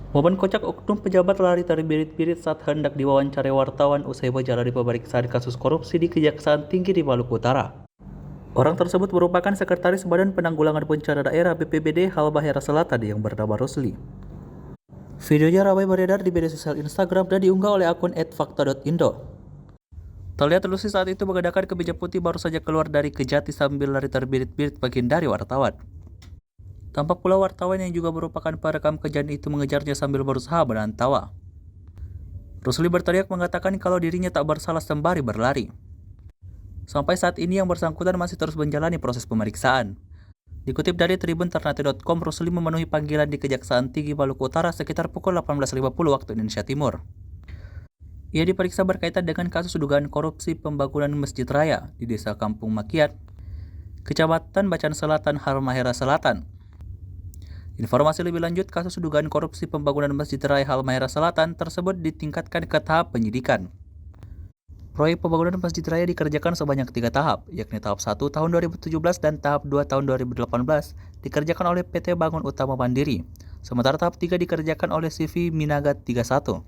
Momen kocak oknum pejabat lari terbirit-birit saat hendak diwawancarai wartawan usai menjalani pemeriksaan kasus korupsi di Kejaksaan Tinggi di Maluku Utara. Orang tersebut merupakan Sekretaris Badan Penanggulangan Bencana Daerah BPBD Halmahera Selatan yang bernama Rosli. Videonya ramai beredar di media sosial Instagram dan diunggah oleh akun @fakta.indo. Terlihat Rosli saat itu mengenakan kemeja putih baru saja keluar dari Kejati sambil lari terbirit-birit menghindari wartawan. Tampak pula wartawan yang juga merupakan perekam kejadian itu mengejarnya sambil berusaha menahan tawa. Rosli berteriak mengatakan kalau dirinya tak bersalah sembari berlari. Sampai saat ini yang bersangkutan masih terus menjalani proses pemeriksaan. Dikutip dari tribun.ternate.com, Rosli memenuhi panggilan di Kejaksaan Tinggi Maluku Utara sekitar pukul 18.50 waktu Indonesia Timur. Ia diperiksa berkaitan dengan kasus dugaan korupsi pembangunan Masjid Raya di Desa Kampung Makiat, Kecamatan Bacan Selatan, Halmahera Selatan. Informasi lebih lanjut, kasus dugaan korupsi pembangunan Masjid Raya Halmahera Selatan tersebut ditingkatkan ke tahap penyidikan. Proyek pembangunan Masjid Raya dikerjakan sebanyak 3 tahap, yakni tahap 1 tahun 2017 dan tahap 2 tahun 2018 dikerjakan oleh PT Bangun Utama Mandiri, sementara tahap 3 dikerjakan oleh CV Minaga 31.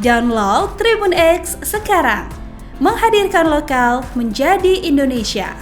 Download Tribun X sekarang, menghadirkan lokal menjadi Indonesia.